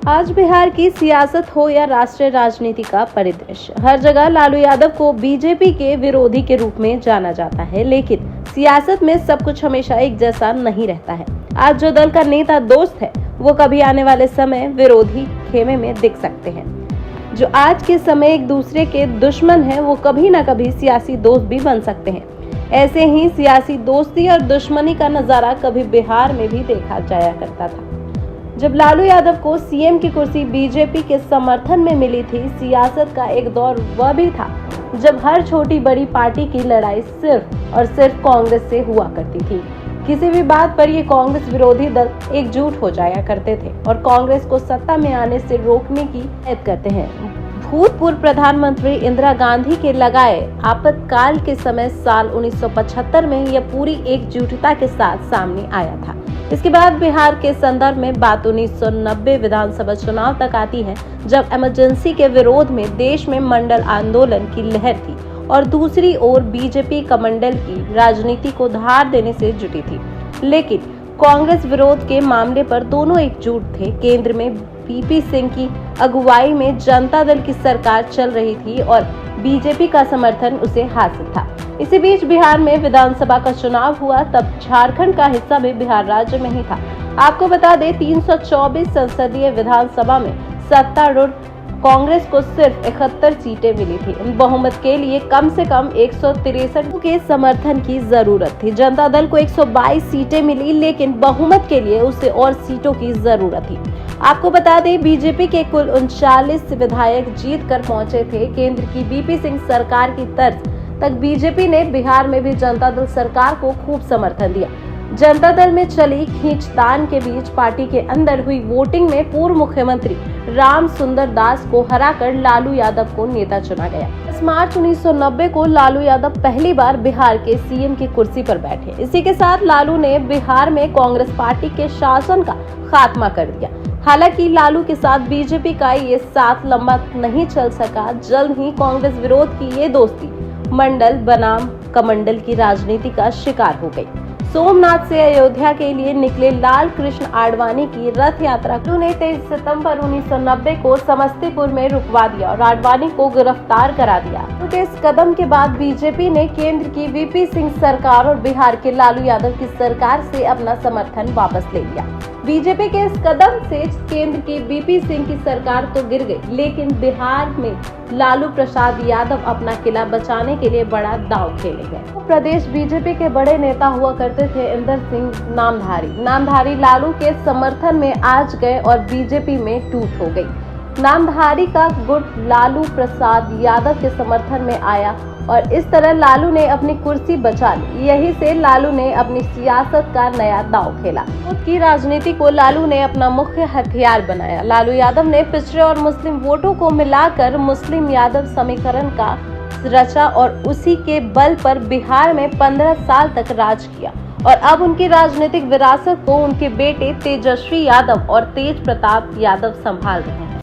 आज बिहार की सियासत हो या राष्ट्रीय राजनीति का परिदृश्य, हर जगह लालू यादव को बीजेपी के विरोधी के रूप में जाना जाता है। लेकिन सियासत में सब कुछ हमेशा एक जैसा नहीं रहता है। आज जो दल का नेता दोस्त है, वो कभी आने वाले समय विरोधी खेमे में दिख सकते हैं। जो आज के समय एक दूसरे के दुश्मन है, वो कभी न कभी सियासी दोस्त भी बन सकते हैं। ऐसे ही सियासी दोस्ती और दुश्मनी का नजारा कभी बिहार में भी देखा जाया करता था। जब लालू यादव को सीएम की कुर्सी बीजेपी के समर्थन में मिली थी, सियासत का एक दौर वह भी था जब हर छोटी बड़ी पार्टी की लड़ाई सिर्फ और सिर्फ कांग्रेस से हुआ करती थी। किसी भी बात पर ये कांग्रेस विरोधी दल एकजुट हो जाया करते थे और कांग्रेस को सत्ता में आने से रोकने की हिदायत करते हैं। भूतपूर्व प्रधानमंत्री इंदिरा गांधी के लगाए आपातकाल के समय साल 1975 में यह पूरी एकजुटता के साथ सामने आया था। इसके बाद बिहार के संदर्भ में बात 1990 विधानसभा चुनाव तक आती है, जब इमरजेंसी के विरोध में देश में मंडल आंदोलन की लहर थी और दूसरी ओर बीजेपी कमंडल की राजनीति को धार देने से जुटी थी। लेकिन कांग्रेस विरोध के मामले पर दोनों एकजुट थे। केंद्र में वीपी सिंह की अगुवाई में जनता दल की सरकार चल रही थी और बीजेपी का समर्थन उसे हासिल था। इसी बीच बिहार में विधानसभा का चुनाव हुआ, तब झारखंड का हिस्सा भी बिहार राज्य में ही था। आपको बता दें, 324 संसदीय विधानसभा में सत्तारूढ़ कांग्रेस को सिर्फ 71 सीटें मिली थी। बहुमत के लिए कम से कम 163 के समर्थन की जरूरत थी। जनता दल को 122 सीटें मिली, लेकिन बहुमत के लिए उसे और सीटों की जरूरत थी। आपको बता दें, बीजेपी के कुल 39 विधायक जीत कर पहुंचे थे। केंद्र की वीपी सिंह सरकार की तर्ज तक बीजेपी ने बिहार में भी जनता दल सरकार को खूब समर्थन दिया। जनता दल में चली खींचतान के बीच पार्टी के अंदर हुई वोटिंग में पूर्व मुख्यमंत्री राम सुंदर दास को हराकर लालू यादव को नेता चुना गया। 10 मार्च 1990 को लालू यादव पहली बार बिहार के सीएम की कुर्सी पर बैठे। इसी के साथ लालू ने बिहार में कांग्रेस पार्टी के शासन का खात्मा कर दिया। हालांकि लालू के साथ बीजेपी का ये साथ लंबा नहीं चल सका। जल्द ही कांग्रेस विरोध की ये दोस्ती मंडल बनाम कमंडल की राजनीति का शिकार हो गई। सोमनाथ से अयोध्या के लिए निकले लाल कृष्ण आडवाणी की रथ यात्रा ने 23 सितंबर 1990 को समस्तीपुर में रुकवा दिया और आडवाणी को गिरफ्तार करा दिया। तो इस कदम के बाद बीजेपी ने केंद्र की वीपी सिंह सरकार और बिहार के लालू यादव की सरकार से अपना समर्थन वापस ले लिया। बीजेपी के इस कदम से केंद्र की वीपी सिंह की सरकार तो गिर गई, लेकिन बिहार में लालू प्रसाद यादव अपना किला बचाने के लिए बड़ा दांव खेले गए। तो प्रदेश बीजेपी के बड़े नेता हुआ करते थे इंदर सिंह नामधारी लालू के समर्थन में आज गए और बीजेपी में टूट हो गई। नामधारी का गुट लालू प्रसाद यादव के समर्थन में आया और इस तरह लालू ने अपनी कुर्सी बचा ली। यही से लालू ने अपनी सियासत का नया दांव खेला। खुद की राजनीति को लालू ने अपना मुख्य हथियार बनाया। लालू यादव ने पिछड़े और मुस्लिम वोटों को मिलाकर मुस्लिम यादव समीकरण का रचा और उसी के बल पर बिहार में 15 साल तक राज किया और अब उनकी राजनीतिक विरासत को उनके बेटे तेजस्वी यादव और तेज प्रताप यादव संभाल रहे हैं।